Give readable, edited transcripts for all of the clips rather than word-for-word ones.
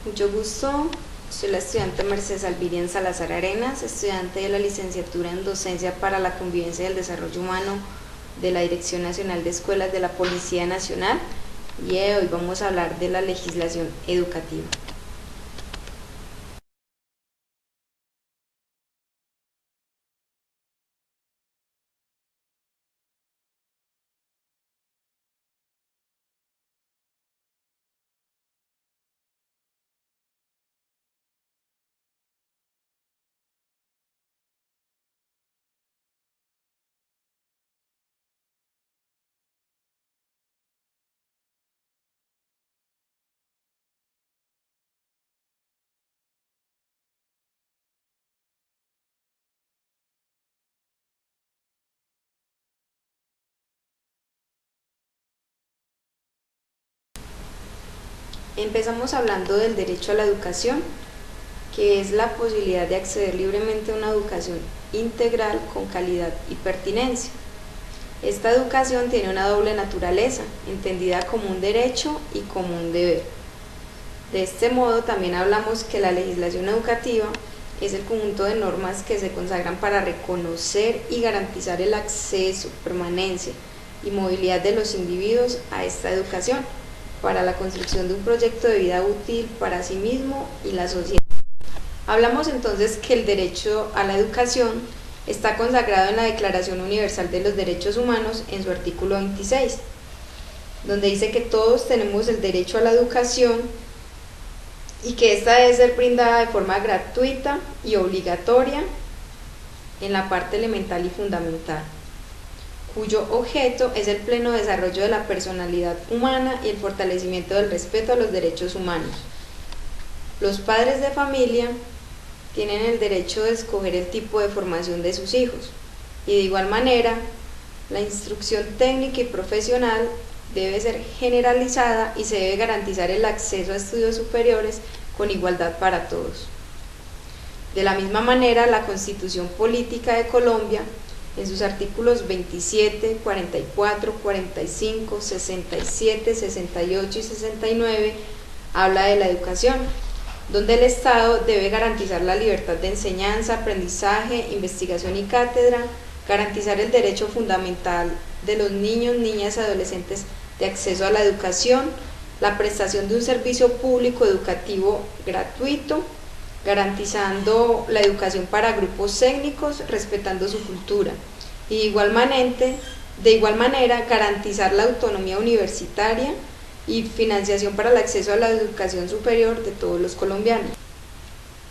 Mucho gusto, soy la estudiante Mercedes Alvirian Salazar Arenas, estudiante de la licenciatura en Docencia para la Convivencia y el Desarrollo Humano de la Dirección Nacional de Escuelas de la Policía Nacional, y hoy vamos a hablar de la legislación educativa. Empezamos hablando del derecho a la educación, que es la posibilidad de acceder libremente a una educación integral con calidad y pertinencia. Esta educación tiene una doble naturaleza, entendida como un derecho y como un deber. De este modo, también hablamos que la legislación educativa es el conjunto de normas que se consagran para reconocer y garantizar el acceso, permanencia y movilidad de los individuos a esta educación, para la construcción de un proyecto de vida útil para sí mismo y la sociedad. Hablamos entonces que el derecho a la educación está consagrado en la Declaración Universal de los Derechos Humanos en su artículo 26, donde dice que todos tenemos el derecho a la educación y que esta debe ser brindada de forma gratuita y obligatoria en la parte elemental y fundamental, cuyo objeto es el pleno desarrollo de la personalidad humana y el fortalecimiento del respeto a los derechos humanos. Los padres de familia tienen el derecho de escoger el tipo de formación de sus hijos, y de igual manera, la instrucción técnica y profesional debe ser generalizada y se debe garantizar el acceso a estudios superiores con igualdad para todos. De la misma manera, la Constitución Política de Colombia, en sus artículos 27, 44, 45, 67, 68 y 69, habla de la educación, donde el Estado debe garantizar la libertad de enseñanza, aprendizaje, investigación y cátedra, garantizar el derecho fundamental de los niños, niñas y adolescentes de acceso a la educación, la prestación de un servicio público educativo gratuito, garantizando la educación para grupos étnicos, respetando su cultura, y de igual manera garantizar la autonomía universitaria y financiación para el acceso a la educación superior de todos los colombianos.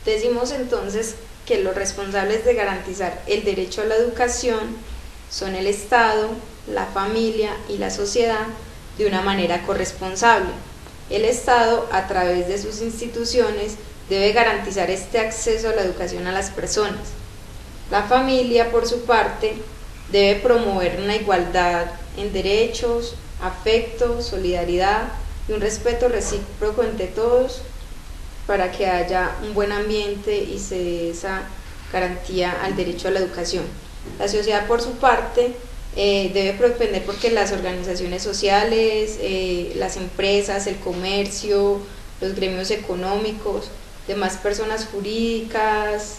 Decimos entonces que los responsables de garantizar el derecho a la educación son el Estado, la familia y la sociedad de una manera corresponsable. El Estado, a través de sus instituciones, debe garantizar este acceso a la educación a las personas. La familia, por su parte, debe promover una igualdad en derechos, afecto, solidaridad y un respeto recíproco entre todos para que haya un buen ambiente y se dé esa garantía al derecho a la educación. La sociedad, por su parte, debe propender porque las organizaciones sociales, las empresas, el comercio, los gremios económicos, demás personas jurídicas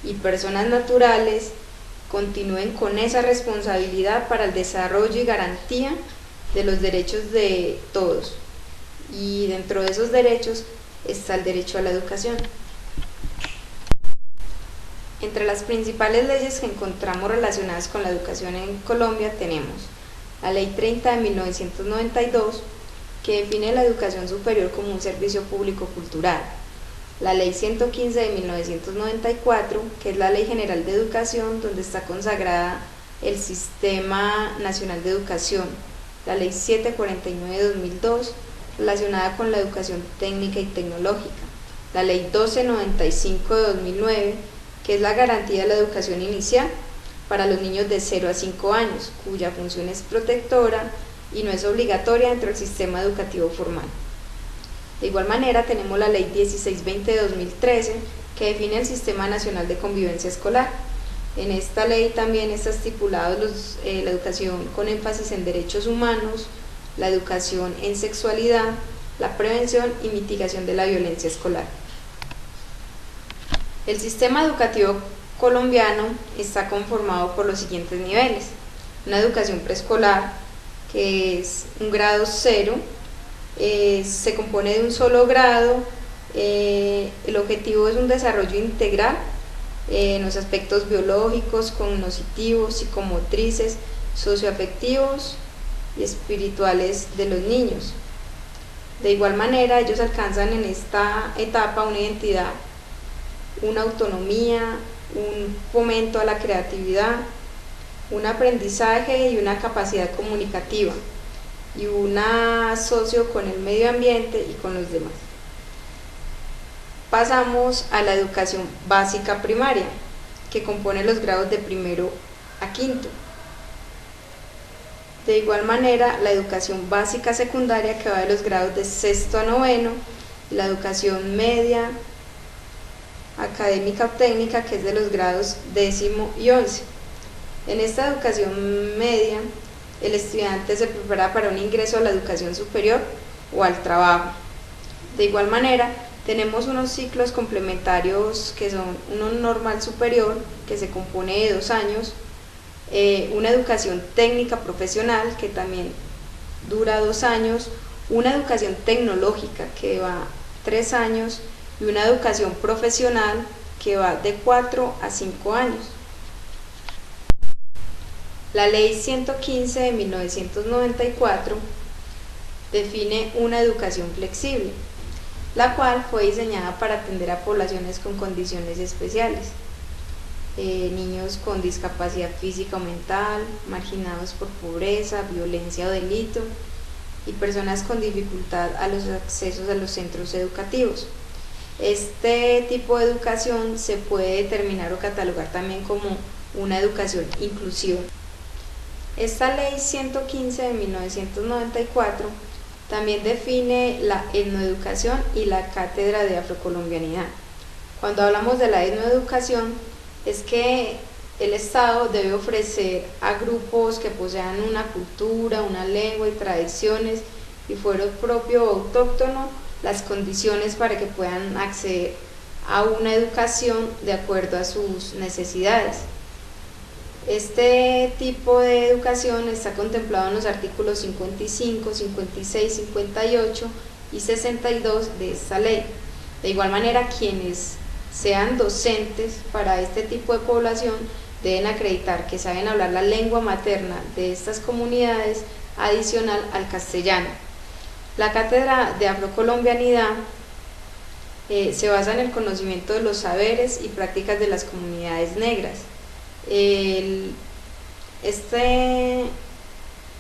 y personas naturales continúen con esa responsabilidad para el desarrollo y garantía de los derechos de todos, y dentro de esos derechos está el derecho a la educación. Entre las principales leyes que encontramos relacionadas con la educación en Colombia tenemos la Ley 30 de 1992, que define la educación superior como un servicio público cultural, la Ley 115 de 1994, que es la Ley General de Educación, donde está consagrada el Sistema Nacional de Educación, la Ley 749 de 2002, relacionada con la educación técnica y tecnológica, la Ley 1295 de 2009, que es la garantía de la educación inicial para los niños de 0 a 5 años, cuya función es protectora y no es obligatoria dentro del sistema educativo formal. De igual manera tenemos la Ley 1620 de 2013, que define el Sistema Nacional de Convivencia Escolar. En esta ley también está estipulado la educación con énfasis en derechos humanos, la educación en sexualidad, la prevención y mitigación de la violencia escolar. El sistema educativo colombiano está conformado por los siguientes niveles: una educación preescolar, que es un grado 0, se compone de un solo grado. El objetivo es un desarrollo integral en los aspectos biológicos, cognitivos, psicomotrices, socioafectivos y espirituales de los niños. De igual manera, ellos alcanzan en esta etapa una identidad, una autonomía, un fomento a la creatividad, un aprendizaje y una capacidad comunicativa, y un asocio con el medio ambiente y con los demás. Pasamos a la educación básica primaria, que compone los grados de 1º a 5º. De igual manera, la educación básica secundaria, que va de los grados de 6º a 9º, y la educación media académica o técnica, que es de los grados 10º y 11º. En esta educación media, el estudiante se prepara para un ingreso a la educación superior o al trabajo. De igual manera, tenemos unos ciclos complementarios que son uno normal superior, que se compone de 2 años, una educación técnica profesional, que también dura 2 años, una educación tecnológica, que va 3 años, y una educación profesional, que va de 4 a 5 años. La Ley 115 de 1994 define una educación flexible, la cual fue diseñada para atender a poblaciones con condiciones especiales, niños con discapacidad física o mental, marginados por pobreza, violencia o delito, y personas con dificultad a los accesos a los centros educativos. Este tipo de educación se puede determinar o catalogar también como una educación inclusiva. Esta Ley 115 de 1994 también define la etnoeducación y la cátedra de afrocolombianidad. Cuando hablamos de la etnoeducación, es que el Estado debe ofrecer a grupos que posean una cultura, una lengua y tradiciones y fuero propio o autóctono las condiciones para que puedan acceder a una educación de acuerdo a sus necesidades. Este tipo de educación está contemplado en los artículos 55, 56, 58 y 62 de esta ley. De igual manera, quienes sean docentes para este tipo de población deben acreditar que saben hablar la lengua materna de estas comunidades adicional al castellano. La cátedra de afrocolombianidad se basa en el conocimiento de los saberes y prácticas de las comunidades negras.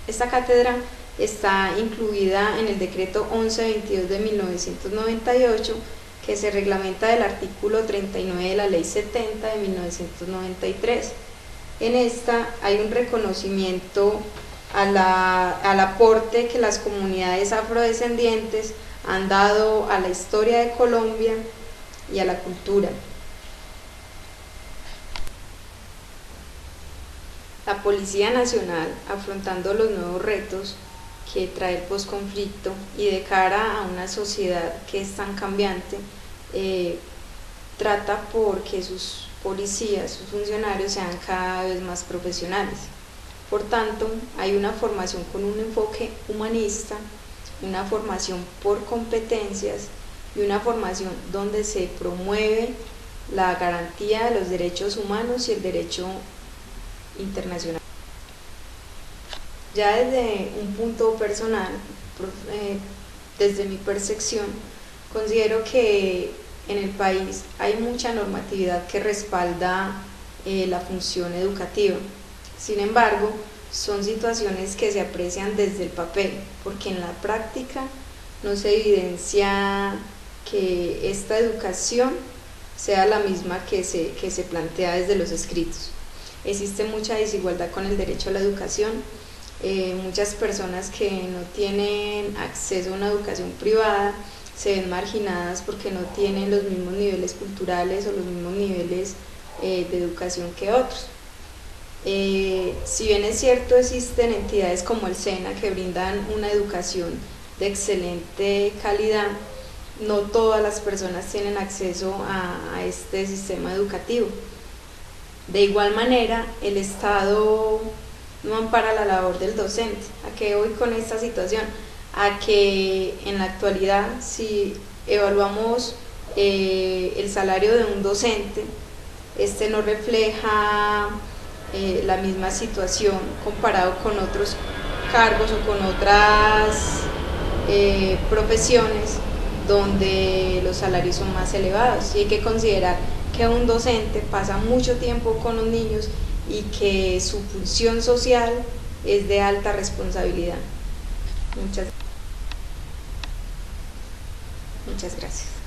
Esta cátedra está incluida en el decreto 1122 de 1998, que se reglamenta del artículo 39 de la ley 70 de 1993. En esta hay un reconocimiento al aporte que las comunidades afrodescendientes han dado a la historia de Colombia y a la cultura. La Policía Nacional, afrontando los nuevos retos que trae el posconflicto y de cara a una sociedad que es tan cambiante, trata por que sus policías, sus funcionarios sean cada vez más profesionales. Por tanto, hay una formación con un enfoque humanista, una formación por competencias y una formación donde se promueve la garantía de los derechos humanos y el derecho internacional. Ya desde un punto personal, desde mi percepción, considero que en el país hay mucha normatividad que respalda la función educativa. Sin embargo, son situaciones que se aprecian desde el papel, porque en la práctica no se evidencia que esta educación sea la misma que se plantea desde los escritos. Existe mucha desigualdad con el derecho a la educación, muchas personas que no tienen acceso a una educación privada se ven marginadas porque no tienen los mismos niveles culturales o los mismos niveles de educación que otros. Si bien es cierto, existen entidades como el SENA que brindan una educación de excelente calidad, no todas las personas tienen acceso a este sistema educativo. De igual manera, el Estado no ampara la labor del docente. ¿A qué voy con esta situación? A que en la actualidad, si evaluamos el salario de un docente, este no refleja la misma situación comparado con otros cargos o con otras profesiones donde los salarios son más elevados, y hay que considerar que un docente pasa mucho tiempo con los niños y que su función social es de alta responsabilidad. Muchas gracias.